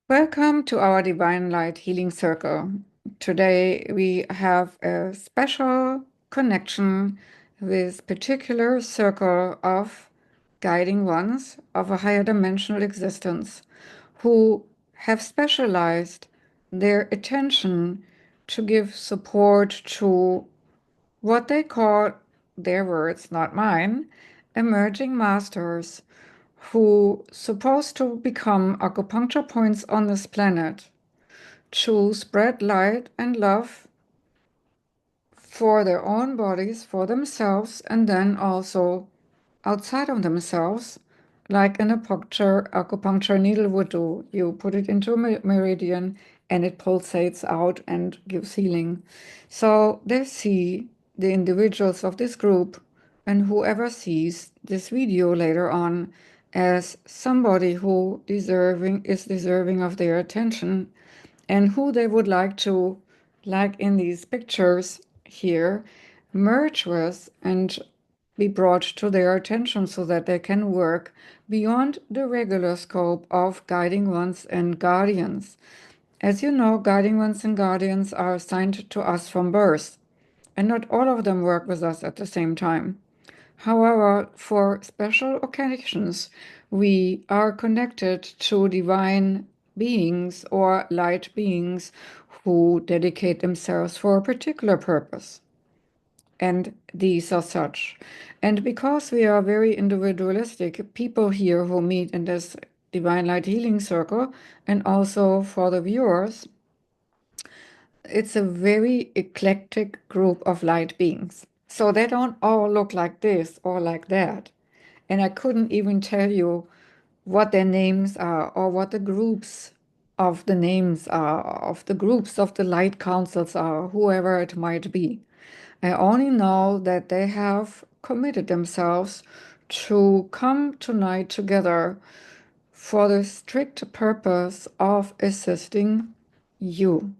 Welcome to our Divine Light Healing Circle. Today we have a special connection with particular circle of guiding ones of a higher dimensional existence who have specialized their attention to give support to what they call, their words, not mine, emerging masters who supposed to become acupuncture points on this planet to spread light and love for their own bodies, for themselves, and then also outside of themselves, like an acupuncture needle would do. You put it into a meridian and it pulsates out and gives healing. So they see the individuals of this group and whoever sees this video later on as somebody who is deserving of their attention and who they would like to, like in these pictures here, merge with and be brought to their attention so that they can work beyond the regular scope of guiding ones and guardians. As you know, guiding ones and guardians are assigned to us from birth, and not all of them work with us at the same time. However, for special occasions, we are connected to divine beings or light beings who dedicate themselves for a particular purpose. And these are such. And because we are very individualistic, people here who meet in this Divine Light Healing Circle, and also for the viewers, it's a very eclectic group of light beings. So they don't all look like this or like that. And I couldn't even tell you what their names are or what the groups of the names are, of the groups of the light councils are, whoever it might be. I only know that they have committed themselves to come tonight together for the strict purpose of assisting you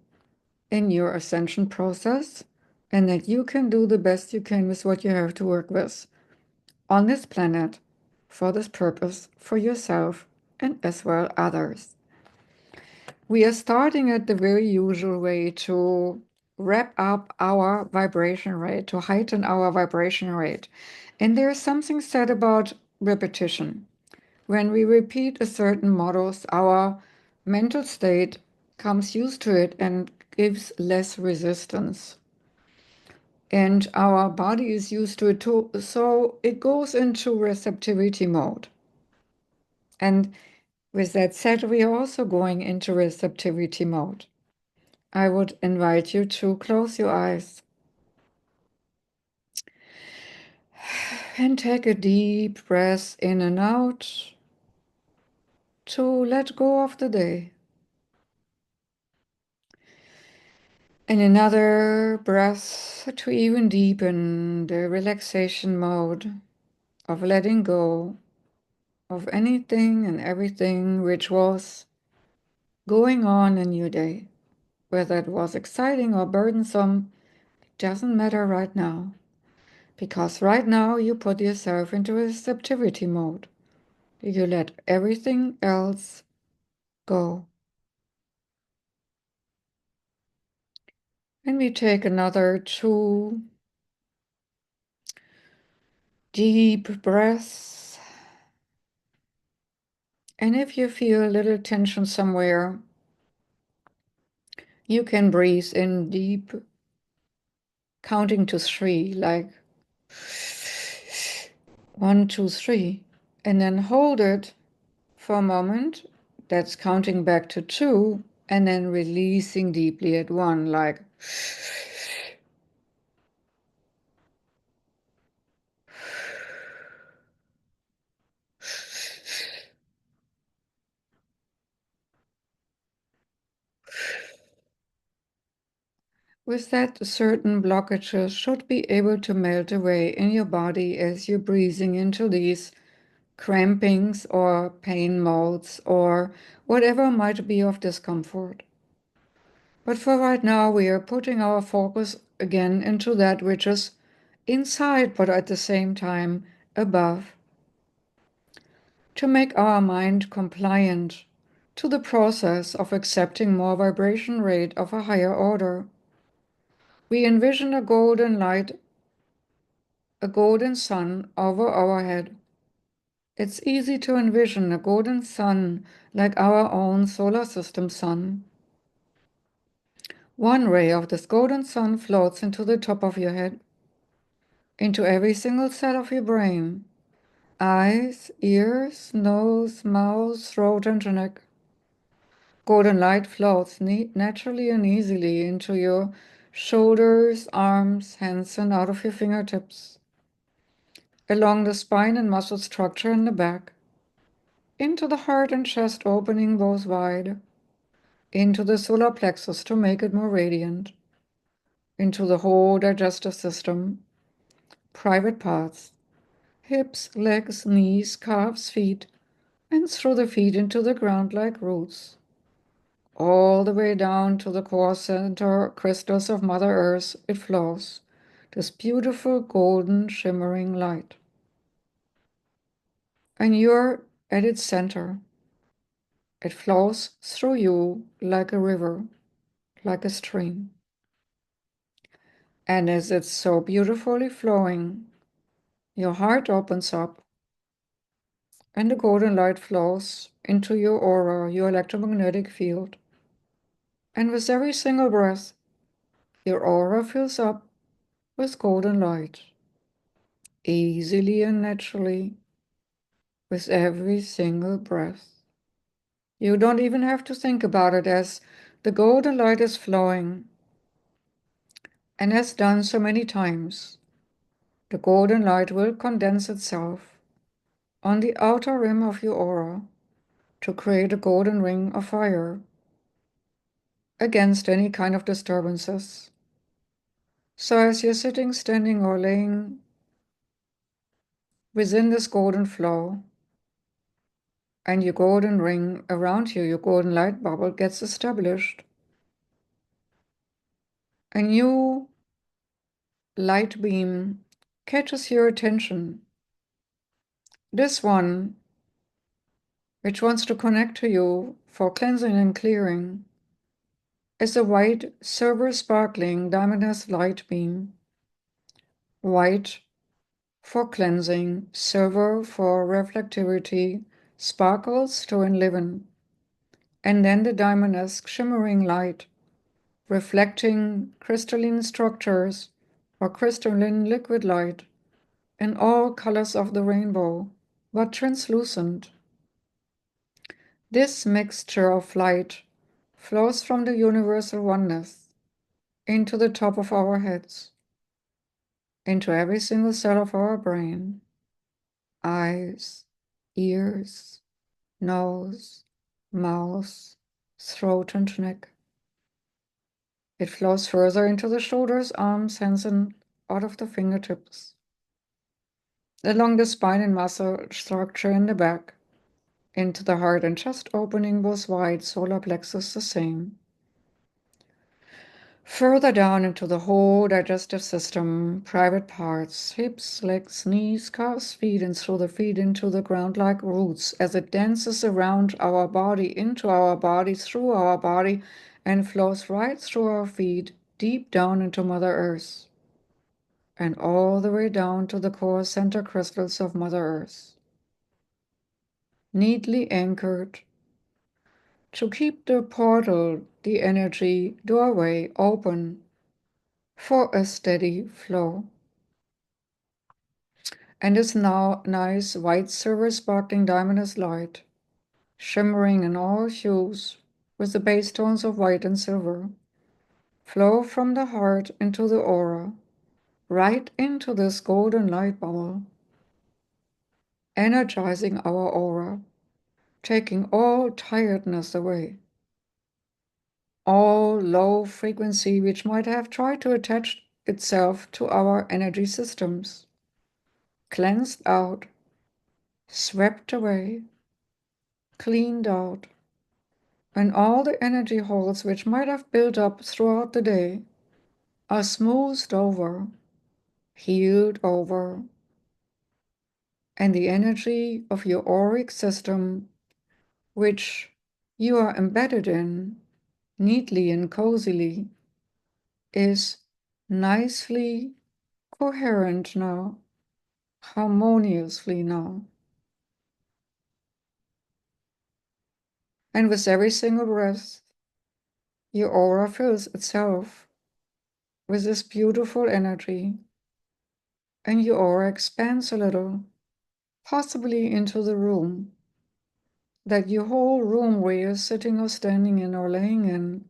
in your ascension process, and that you can do the best you can with what you have to work with on this planet for this purpose for yourself and as well others. We are starting at the very usual way to wrap up our vibration rate, to heighten our vibration rate. And there's something said about repetition. When we repeat a certain models, our mental state comes used to it and gives less resistance. And our body is used to it too, so it goes into receptivity mode. And with that said, we are also going into receptivity mode. I would invite you to close your eyes and take a deep breath in and out to let go of the day. And another breath to even deepen the relaxation mode of letting go of anything and everything which was going on in your day. Whether it was exciting or burdensome, it doesn't matter right now. Because right now you put yourself into receptivity mode. You let everything else go. And we take another 2 deep breaths. And if you feel a little tension somewhere, you can breathe in deep, counting to 3, like 1, 2, 3, and then hold it for a moment. That's counting back to 2, and then releasing deeply at 1, like with that, certain blockages should be able to melt away in your body as you're breathing into these crampings or pain modes or whatever might be of discomfort. But for right now, we are putting our focus again into that which is inside, but at the same time above, to make our mind compliant to the process of accepting more vibration rate of a higher order. We envision a golden light, a golden sun over our head. It's easy to envision a golden sun like our own solar system sun. One ray of this golden sun floats into the top of your head, into every single cell of your brain, eyes, ears, nose, mouth, throat, and neck. Golden light flows naturally and easily into your shoulders, arms, hands, and out of your fingertips, along the spine and muscle structure in the back, into the heart and chest opening both wide, into the solar plexus to make it more radiant, into the whole digestive system, private parts, hips, legs, knees, calves, feet, and through the feet into the ground like roots, all the way down to the core center crystals of Mother Earth. It flows, this beautiful golden shimmering light. And you're at its center. It flows through you like a river, like a stream. And as it's so beautifully flowing, your heart opens up and the golden light flows into your aura, your electromagnetic field. And with every single breath, your aura fills up with golden light, easily and naturally, with every single breath. You don't even have to think about it, as the golden light is flowing and has done so many times. The golden light will condense itself on the outer rim of your aura to create a golden ring of fire against any kind of disturbances. So as you're sitting, standing, or laying within this golden flow, and your golden ring around you, your golden light bubble gets established, a new light beam catches your attention. This one, which wants to connect to you for cleansing and clearing, is a white, silver sparkling diamondous light beam. White for cleansing, silver for reflectivity, sparkles to enliven, and then the diamond-esque shimmering light, reflecting crystalline structures or crystalline liquid light in all colors of the rainbow, but translucent. This mixture of light flows from the universal oneness into the top of our heads, into every single cell of our brain, eyes, ears, nose, mouth, throat, and neck. It flows further into the shoulders, arms, hands, and out of the fingertips, along the spine and muscle structure in the back, into the heart and chest opening both wide, solar plexus the same. Further down into the whole digestive system, private parts, hips, legs, knees, calves, feet, and through the feet into the ground like roots, as it dances around our body, into our body, through our body, and flows right through our feet, deep down into Mother Earth, and all the way down to the core center crystals of Mother Earth, neatly anchored to keep the portal, the energy doorway open for a steady flow. And this now nice white silver sparkling diamondous light, shimmering in all hues with the base tones of white and silver, flow from the heart into the aura, right into this golden light bubble, energizing our aura, taking all tiredness away, all low frequency which might have tried to attach itself to our energy systems, cleansed out, swept away, cleaned out, and all the energy holes which might have built up throughout the day are smoothed over, healed over, and the energy of your auric system, which you are embedded in, neatly and cozily, is nicely coherent now, harmoniously now. And with every single breath, your aura fills itself with this beautiful energy, and your aura expands a little, possibly into the room, that your whole room where you're sitting or standing in or laying in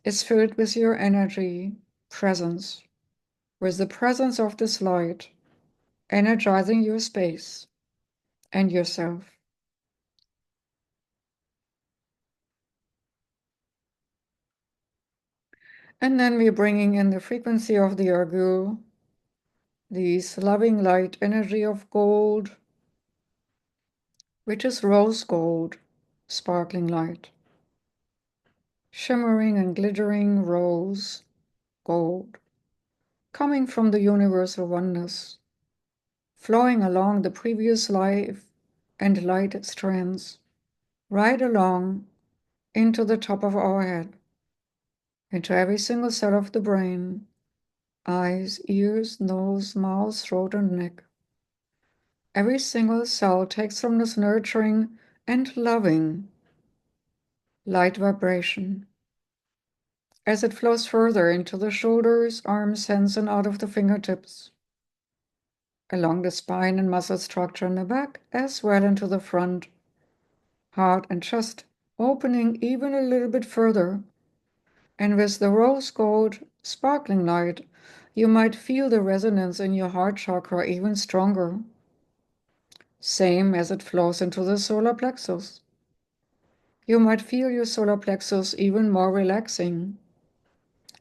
is filled with your energy presence, with the presence of this light, energizing your space and yourself. And then we're bringing in the frequency of the Argul, this loving light energy of gold, which is rose gold, sparkling light, shimmering and glittering rose gold, coming from the universal oneness, flowing along the previous life and light strands, right along into the top of our head, into every single cell of the brain, eyes, ears, nose, mouth, throat, and neck. Every single cell takes from this nurturing and loving light vibration as it flows further into the shoulders, arms, hands, and out of the fingertips, along the spine and muscle structure in the back, as well into the front, heart, and chest, opening even a little bit further. And with the rose gold sparkling light, you might feel the resonance in your heart chakra even stronger, same as it flows into the solar plexus. You might feel your solar plexus even more relaxing,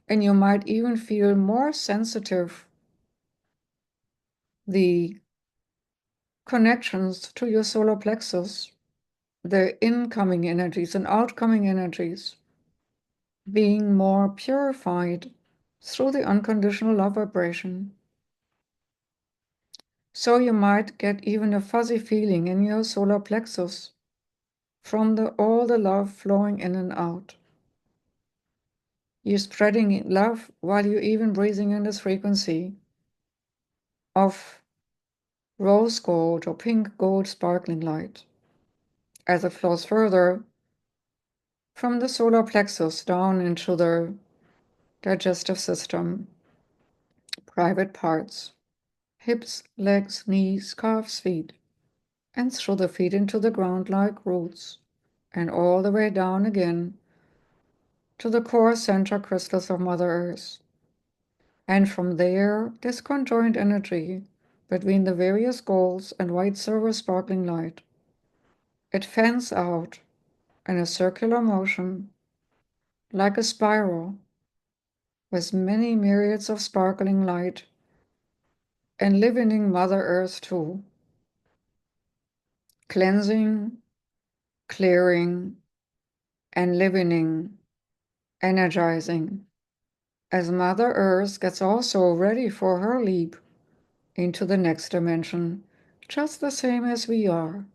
and you might even feel more sensitive the connections to your solar plexus, the incoming energies and outgoing energies, being more purified through the unconditional love vibration. So you might get even a fuzzy feeling in your solar plexus from all the love flowing in and out. You're spreading love while you're even breathing in this frequency of rose gold or pink gold sparkling light as it flows further from the solar plexus down into the digestive system, private parts, hips, legs, knees, calves, feet, and through the feet into the ground like roots, and all the way down again to the core center crystals of Mother Earth. And from there, this conjoined energy between the various golds and white silver sparkling light, it fans out in a circular motion like a spiral with many myriads of sparkling light enlivening Mother Earth too, cleansing, clearing, enlivening, energizing, as Mother Earth gets also ready for her leap into the next dimension, just the same as we are.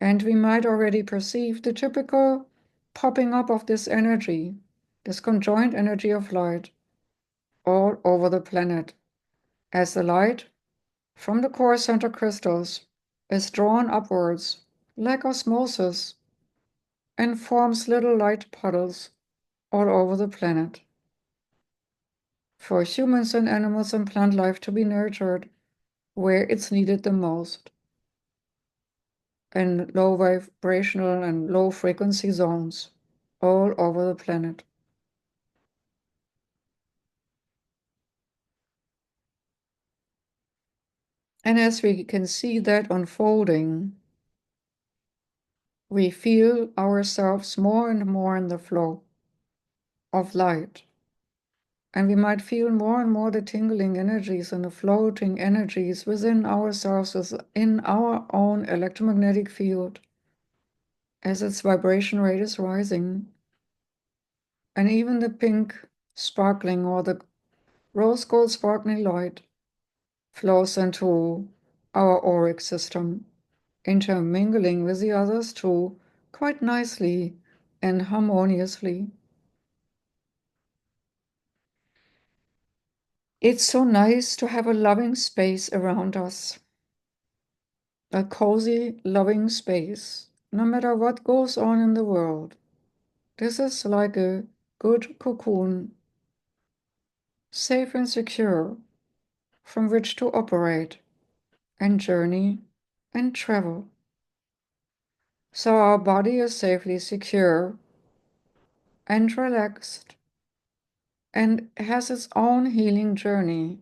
And we might already perceive the typical popping up of this energy, this conjoined energy of light, all over the planet, as the light from the core center crystals is drawn upwards like osmosis and forms little light puddles all over the planet, for humans and animals and plant life to be nurtured where it's needed the most, in low vibrational and low frequency zones all over the planet. And as we can see that unfolding, we feel ourselves more and more in the flow of light. And we might feel more and more the tingling energies and the floating energies within ourselves, in our own electromagnetic field, as its vibration rate is rising. And even the pink sparkling or the rose gold sparkling light flows into our auric system, intermingling with the others too, quite nicely and harmoniously. It's so nice to have a loving space around us, a cozy, loving space, no matter what goes on in the world. This is like a good cocoon, safe and secure, from which to operate and journey and travel. So our body is safely secure and relaxed and has its own healing journey,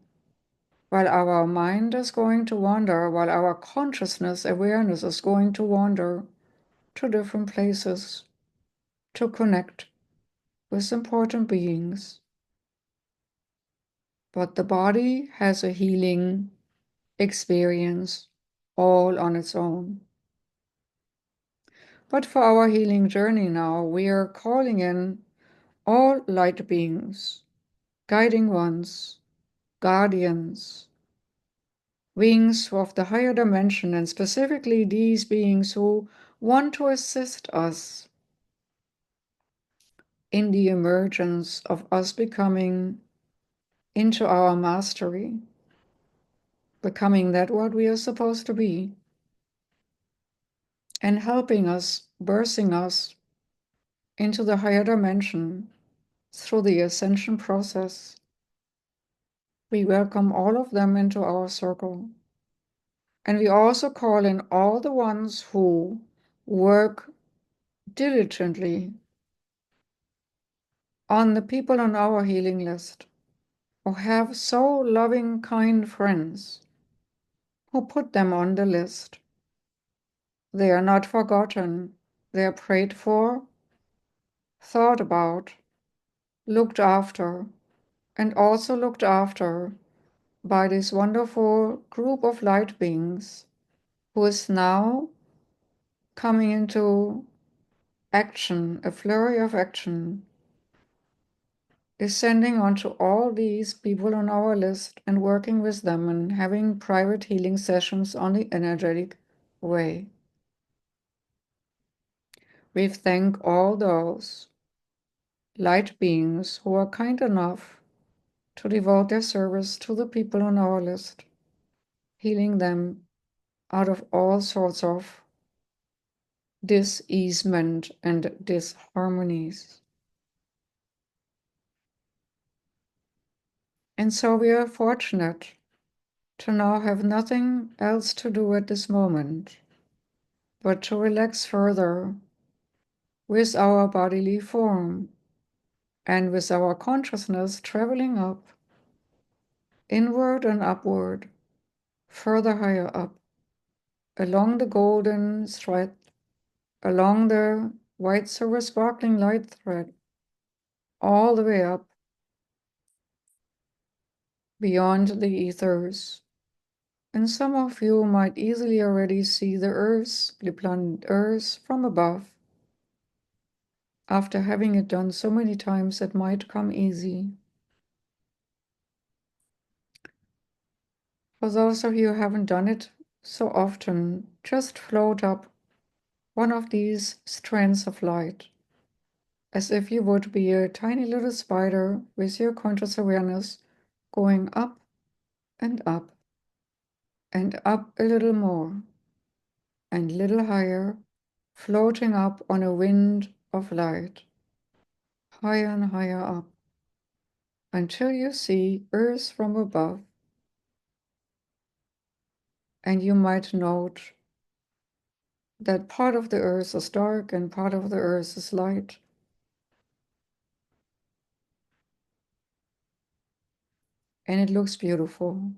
while our mind is going to wander, while our consciousness awareness is going to wander to different places to connect with important beings. But the body has a healing experience all on its own. But for our healing journey now, we are calling in all light beings, guiding ones, guardians, beings of the higher dimension, and specifically these beings who want to assist us in the emergence of us becoming into our mastery, becoming that what we are supposed to be, and helping us, birthing us into the higher dimension through the ascension process. We welcome all of them into our circle. And we also call in all the ones who work diligently on the people on our healing list, who have so loving, kind friends who put them on the list. They are not forgotten. They are prayed for, thought about, looked after, and also looked after by this wonderful group of light beings who is now coming into action, a flurry of action, is sending on to all these people on our list and working with them and having private healing sessions on the energetic way. We thank all those light beings who are kind enough to devote their service to the people on our list, healing them out of all sorts of dis-easement and disharmonies. And so we are fortunate to now have nothing else to do at this moment but to relax further with our bodily form and with our consciousness traveling up, inward and upward, further higher up, along the golden thread, along the white silver sparkling light thread, all the way up, beyond the ethers. And some of you might easily already see the planet Earth from above. After having it done so many times, it might come easy. For those of you who haven't done it so often, just float up one of these strands of light, as if you would be a tiny little spider with your conscious awareness going up and up and up a little more and a little higher, floating up on a wind of light, higher and higher up, until you see Earth from above. And you might note that part of the Earth is dark and part of the Earth is light. And it looks beautiful.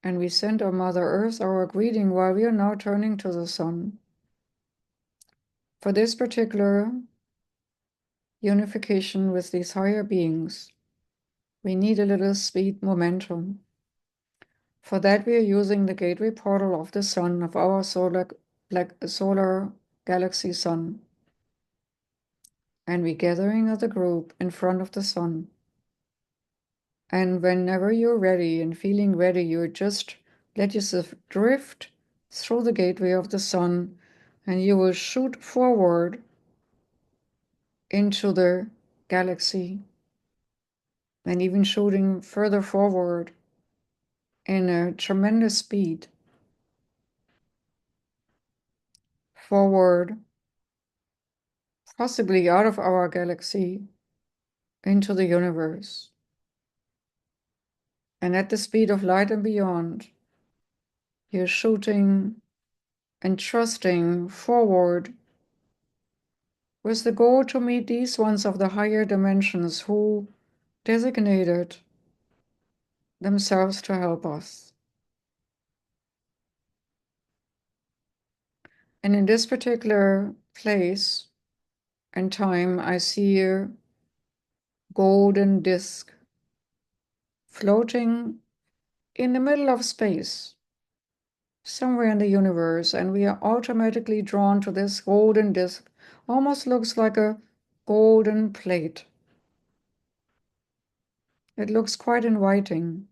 And we send our Mother Earth our greeting while we are now turning to the sun. For this particular unification with these higher beings, we need a little speed momentum. For that, we are using the gateway portal of the sun, of our solar galaxy sun. And we're gathering as a group in front of the sun. And whenever you're ready and feeling ready, you just Let yourself drift through the gateway of the sun, and you will shoot forward into the galaxy, and even shooting further forward in a tremendous speed. Forward, possibly out of our galaxy, into the universe. And at the speed of light and beyond, you're shooting and trusting forward with the goal to meet these ones of the higher dimensions who designated themselves to help us. And in this particular place and time, I see a golden disk floating in the middle of space, somewhere in the universe, and we are automatically drawn to this golden disk. Almost looks like a golden plate. It looks quite inviting.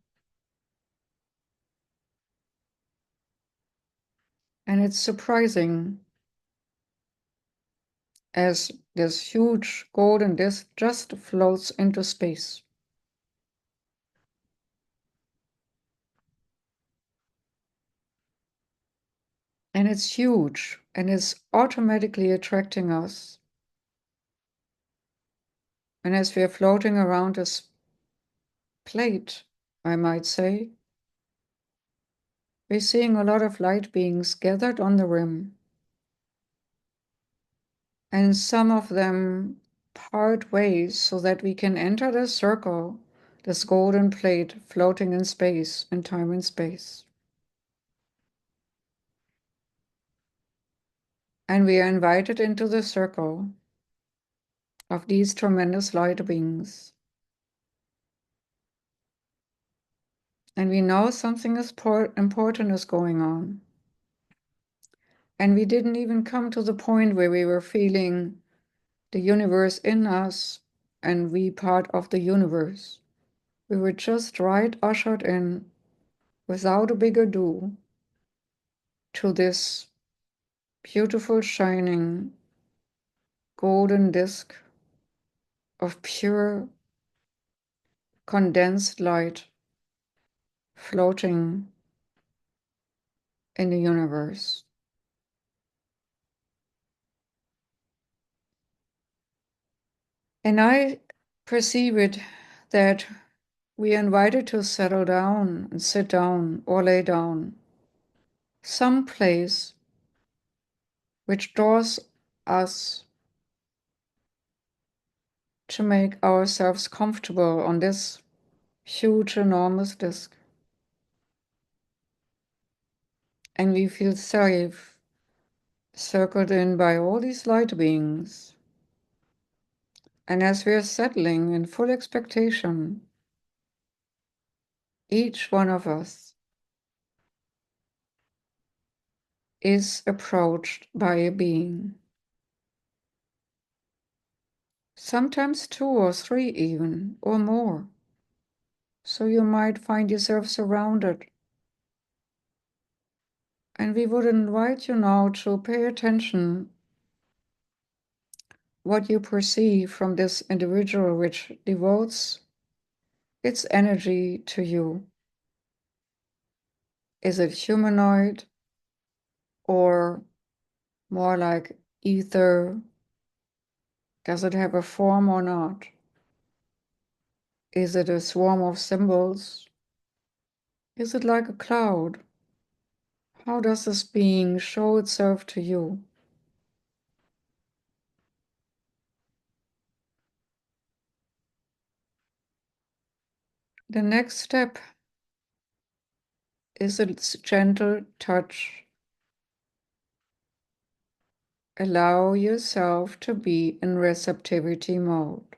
And it's surprising as this huge golden disk just floats into space. And it's huge and it's automatically attracting us. And as we are floating around this plate, I might say, we're seeing a lot of light beings gathered on the rim. And some of them part ways so that we can enter the circle, this golden plate floating in space, in time and space. And we are invited into the circle of these tremendous light beings. And we know something is important is going on. And we didn't even come to the point where we were feeling the universe in us and we part of the universe. We were just right ushered in without a big ado to this beautiful shining golden disk of pure condensed light floating in the universe. And I perceive it that we are invited to settle down and sit down or lay down someplace which draws us to make ourselves comfortable on this huge, enormous disk. And we feel safe, circled in by all these light beings. And as we are settling in full expectation, each one of us is approached by a being. Sometimes two or three even, or more. So you might find yourself surrounded. And we would invite you now to pay attention what you perceive from this individual which devotes its energy to you. Is it humanoid or more like ether? Does it have a form or not? Is it a swarm of symbols? Is it like a cloud? How does this being show itself to you? The next step is its gentle touch. Allow yourself to be in receptivity mode.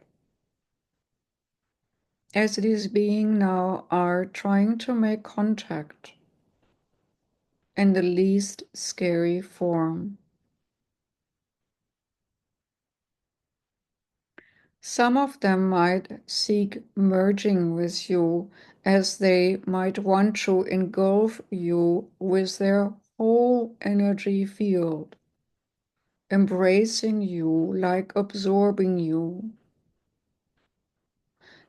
As these beings now are trying to make contact in the least scary form. Some of them might seek merging with you, as they might want to engulf you with their whole energy field, embracing you, like absorbing you,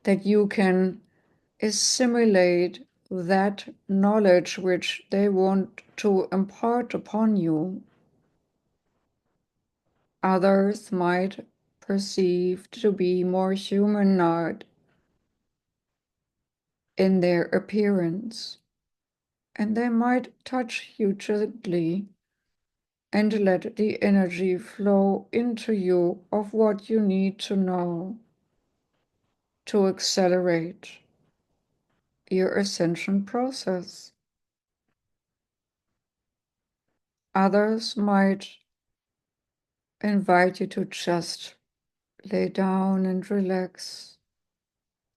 that you can assimilate that knowledge which they want to impart upon you. Others might perceive to be more humanoid in their appearance, and they might touch you gently and let the energy flow into you of what you need to know to accelerate your ascension process. Others might invite you to just lay down and relax.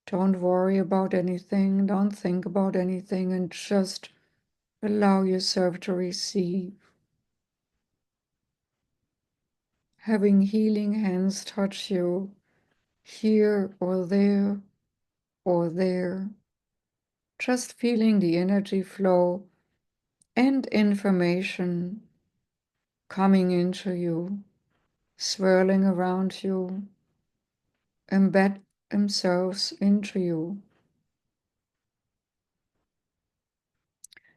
Don't worry about anything, don't think about anything, and just allow yourself to receive. Having healing hands touch you here or there or there. Just feeling the energy flow and information coming into you, swirling around you, embed themselves into you.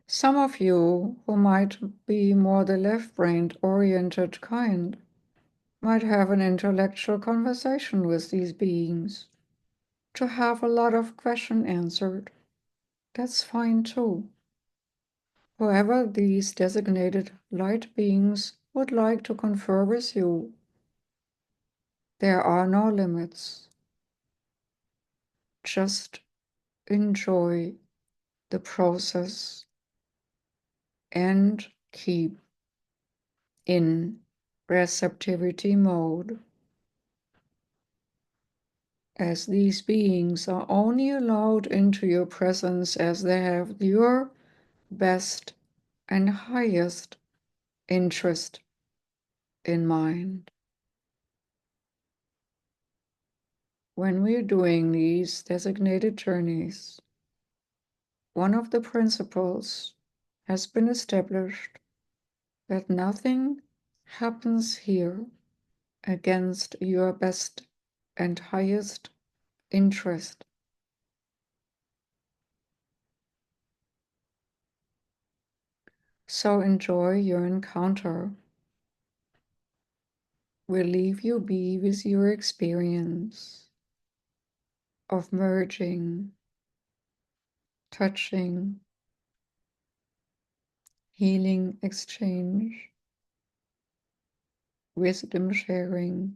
Some of you who might be more the left-brained oriented kind might have an intellectual conversation with these beings to have a lot of questions answered. That's fine too. However, these designated light beings would like to confer with you. There are no limits. Just enjoy the process and keep in receptivity mode, as these beings are only allowed into your presence as they have your best and highest interest in mind. When we're doing these designated journeys, one of the principles has been established that nothing happens here against your best and highest interest. So enjoy your encounter. We'll leave you be with your experience of merging, touching, healing exchange, wisdom sharing.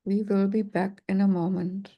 We will be back in a moment.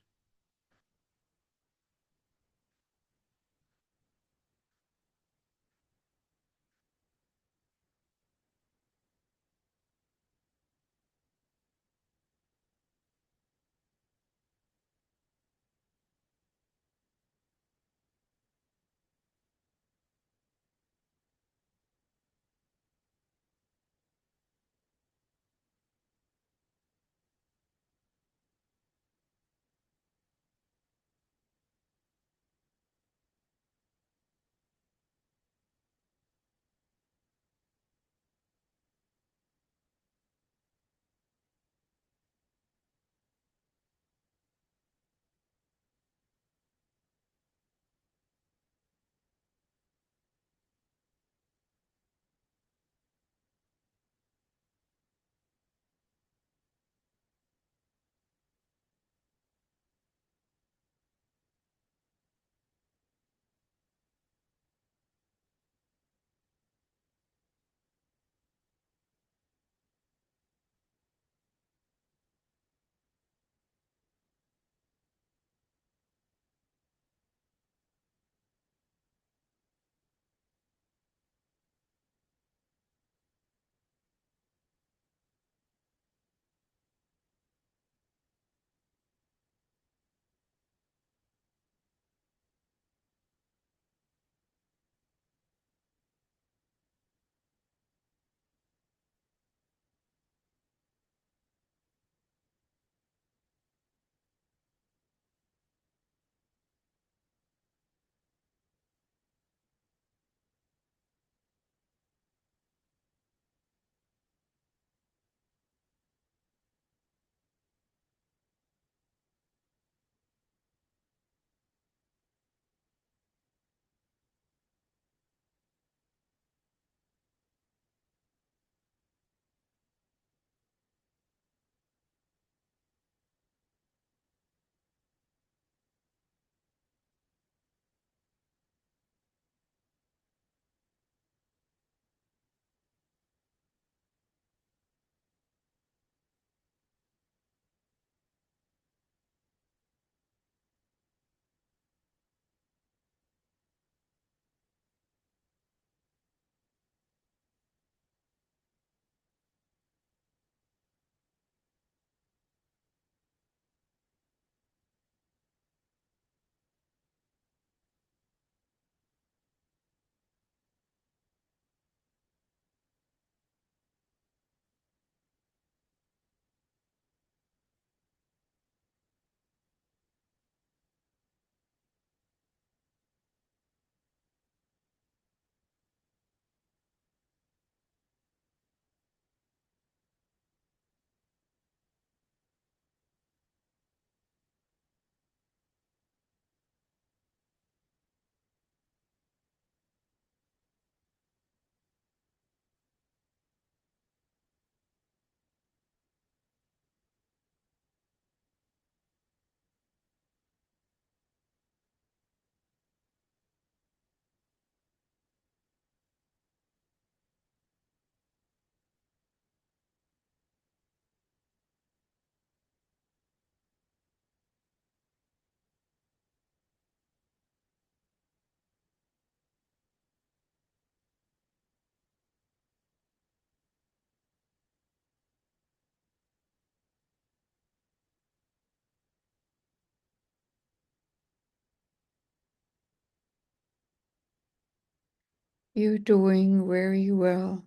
You're doing very well.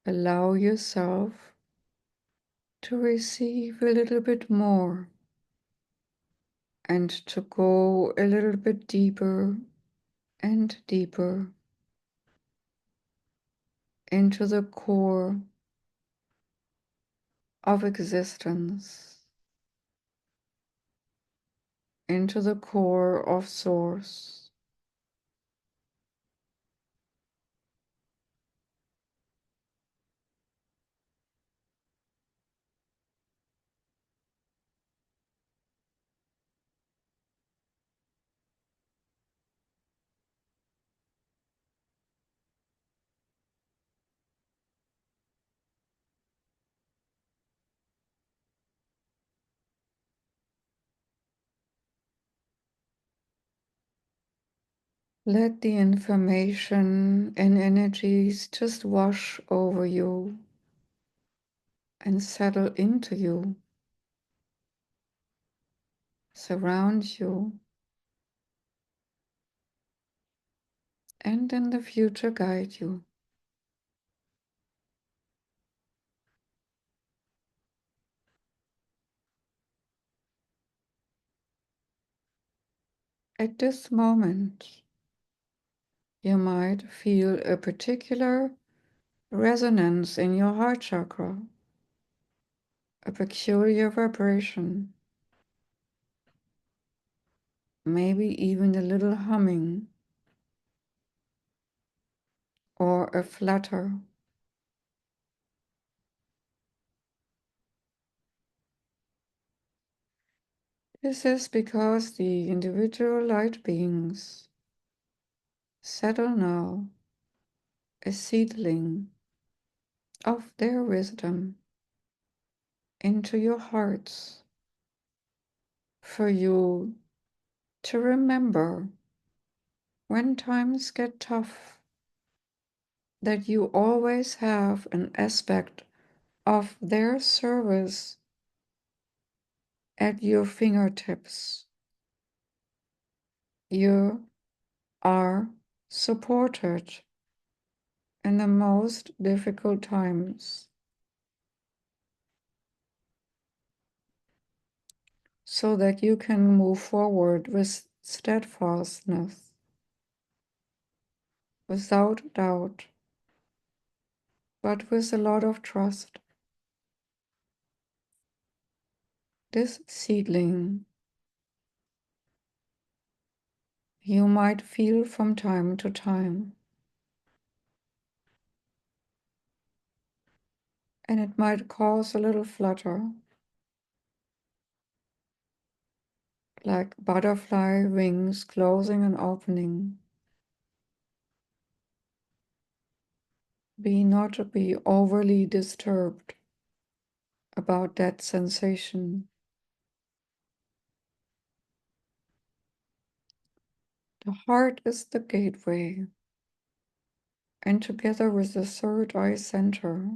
Allow yourself to receive a little bit more and to go a little bit deeper and deeper into the core of existence, into the core of Source. Let the information and energies just wash over you and settle into you, surround you, and in the future guide you. At this moment, you might feel a particular resonance in your heart chakra, a peculiar vibration, maybe even a little humming or a flutter. This is because the individual light beings settle now, a seedling of their wisdom into your hearts for you to remember when times get tough that you always have an aspect of their service at your fingertips. You are supported in the most difficult times, so that you can move forward with steadfastness, without doubt, but with a lot of trust. This seedling you might feel from time to time, and it might cause a little flutter, like butterfly wings closing and opening. Be not be overly disturbed about that sensation. The heart is the gateway, and together with the third eye center,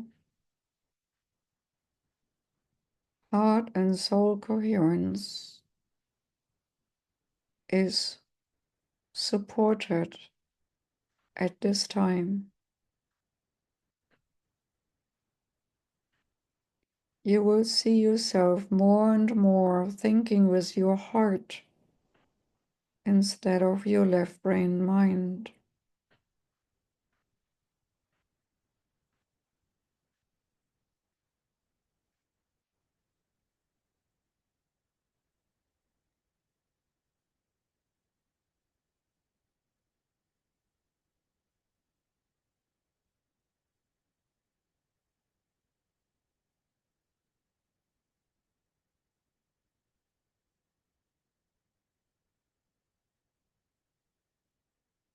heart and soul coherence is supported at this time. You will see yourself more and more thinking with your heart instead of your left brain mind.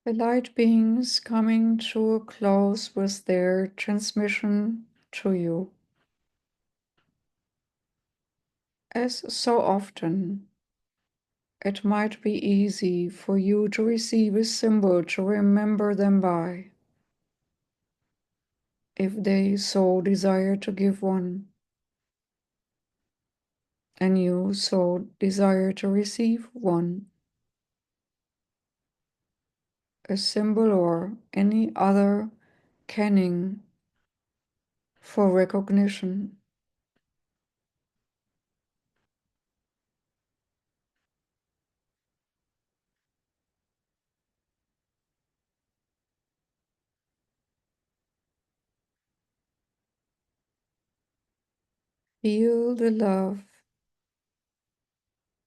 The light beings coming to a close with their transmission to you. As so often, it might be easy for you to receive a symbol to remember them by, if they so desire to give one, and you so desire to receive one. a symbol or any other kenning for recognition. Feel the love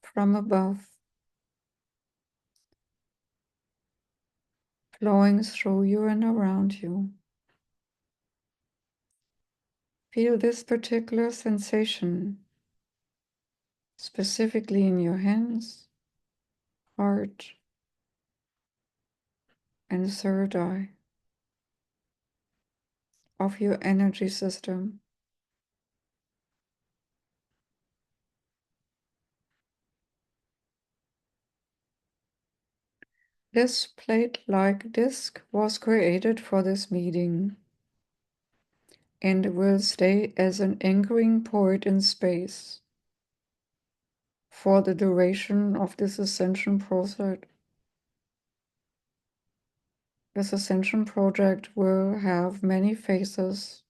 from above flowing through you and around you. Feel this particular sensation specifically in your hands, heart, and third eye of your energy system. This plate-like disc was created for this meeting and will stay as an anchoring point in space for the duration of this ascension process. This ascension project will have many phases.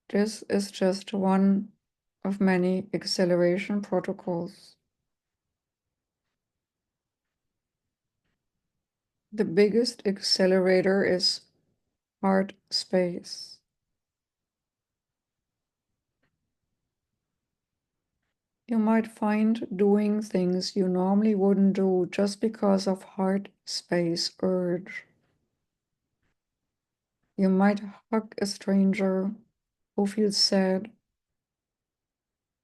This is just one of many acceleration protocols. The biggest accelerator is heart space. You might find doing things you normally wouldn't do just because of heart space urge. You might hug a stranger who feels sad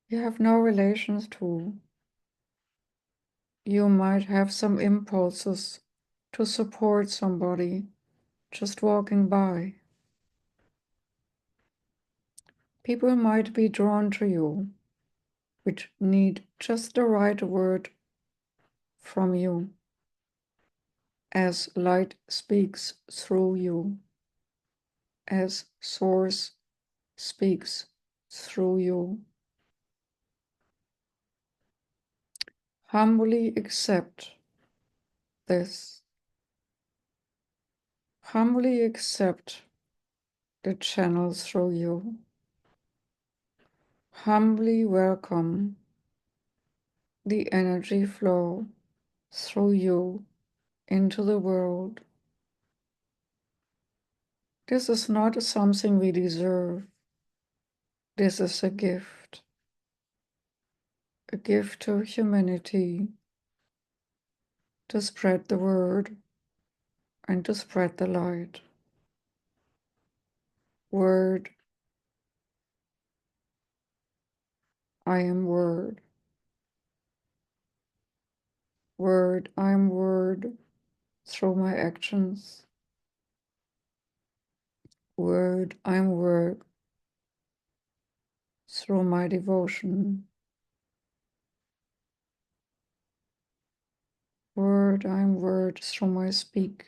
you have no relations to. You might have some impulses to support somebody just walking by. People might be drawn to you, which need just the right word from you, as light speaks through you, as source speaks through you. Humbly accept this. Humbly accept the channel through you. Humbly welcome the energy flow through you into the world. This is not something we deserve. This is a gift to humanity, to spread the word and to spread the light. Word, I am word. Word, I am word through my actions. Word, I am word through my devotion. Word, I am word through my speak.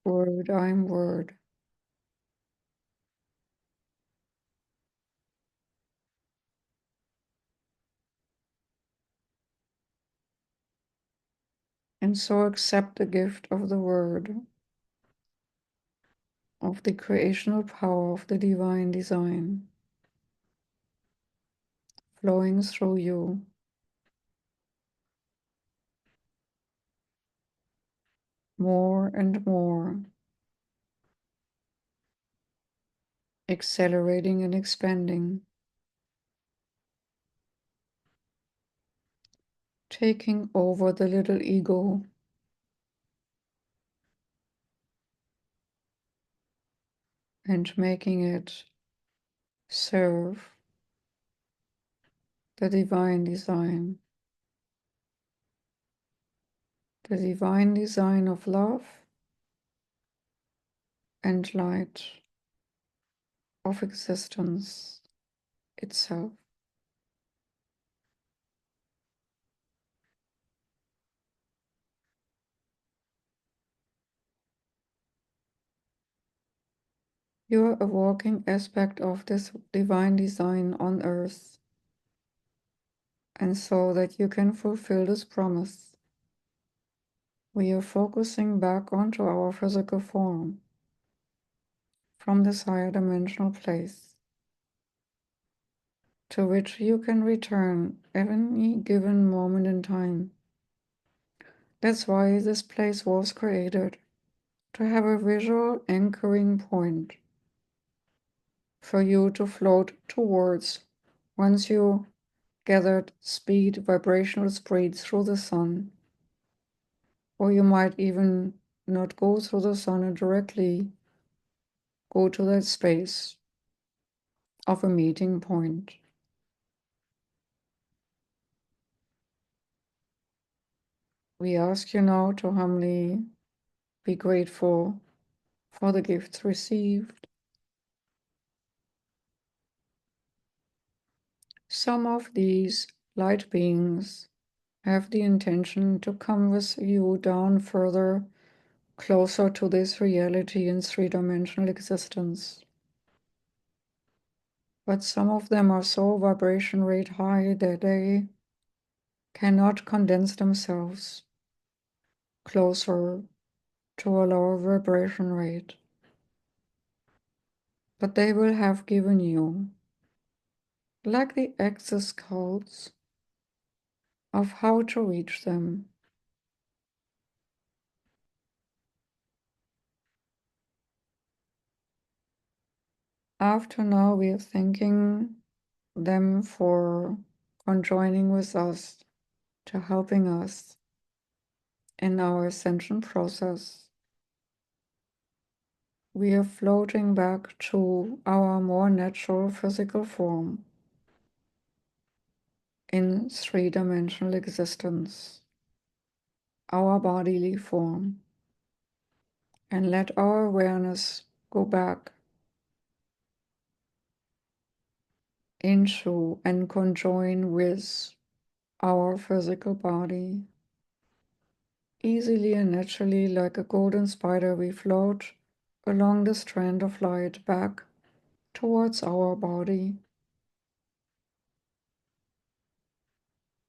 Word, I am word. And so accept the gift of the word, of the creational power of the divine design, flowing through you. More and more, accelerating and expanding, taking over the little ego, and making it serve the divine design of love and light of existence itself. You're a walking aspect of this divine design on Earth, and so that you can fulfill this promise, we are focusing back onto our physical form from this higher dimensional place, to which you can return at any given moment in time. That's why this place was created, to have a visual anchoring point for you to float towards once you gathered speed, vibrational speed through the sun. Or you might even not go through the sun and directly go to that space of a meeting point. We ask you now to humbly be grateful for the gifts received. Some of these light beings have the intention to come with you down further, closer to this reality in three-dimensional existence. But some of them are so vibration rate high that they cannot condense themselves closer to a lower vibration rate. But they will have given you, like the access codes, of how to reach them. After now, we are thanking them for conjoining with us, to helping us in our ascension process. We are floating back to our more natural physical form in three-dimensional existence, our bodily form, and let our awareness go back into and conjoin with our physical body. Easily and naturally, like a golden spider, we float along the strand of light back towards our body.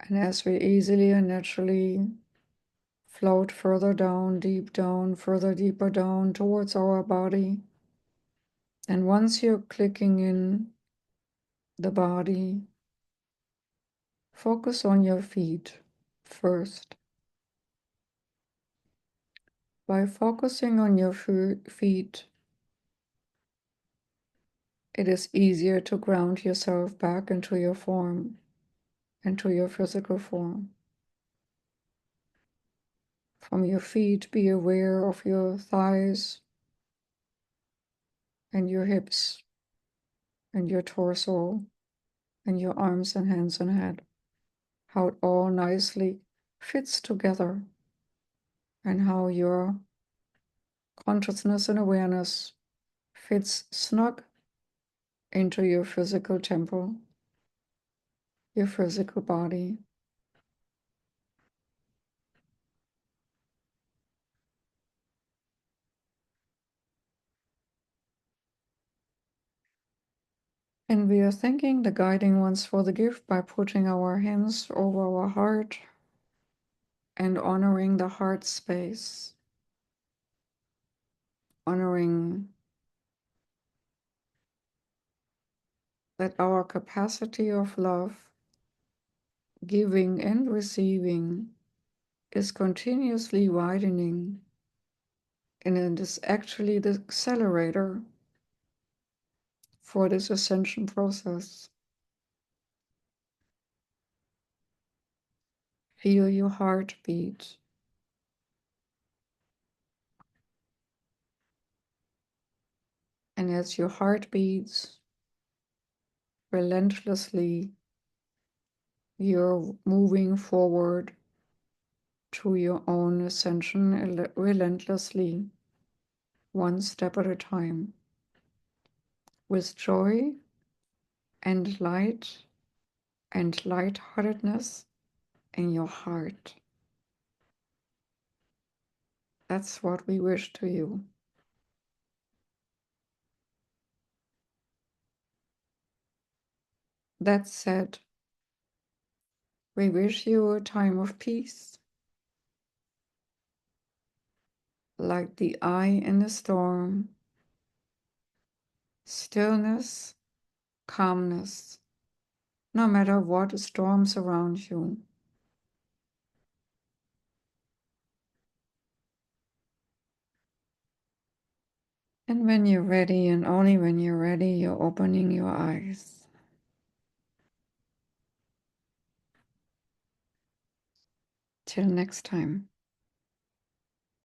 And as we easily and naturally float further down, deep down, further deeper down towards our body, and once you're clicking in the body, focus on your feet first. By focusing on your feet, it is easier to ground yourself back into your form, into your physical form. From your feet, be aware of your thighs and your hips and your torso and your arms and hands and head, how it all nicely fits together, and how your consciousness and awareness fits snug into your physical temple, your physical body. And we are thanking the guiding ones for the gift by putting our hands over our heart and honoring the heart space, honoring that our capacity of love, giving and receiving, is continuously widening, and it is actually the accelerator for this ascension process. Feel your heart beat. And as your heart beats relentlessly, you're moving forward to your own ascension relentlessly, one step at a time, with joy and light and lightheartedness in your heart. That's what we wish to you. That said, we wish you a time of peace, like the eye in the storm, stillness, calmness, no matter what storms around you. And when you're ready, and only when you're ready, you're opening your eyes. Till next time.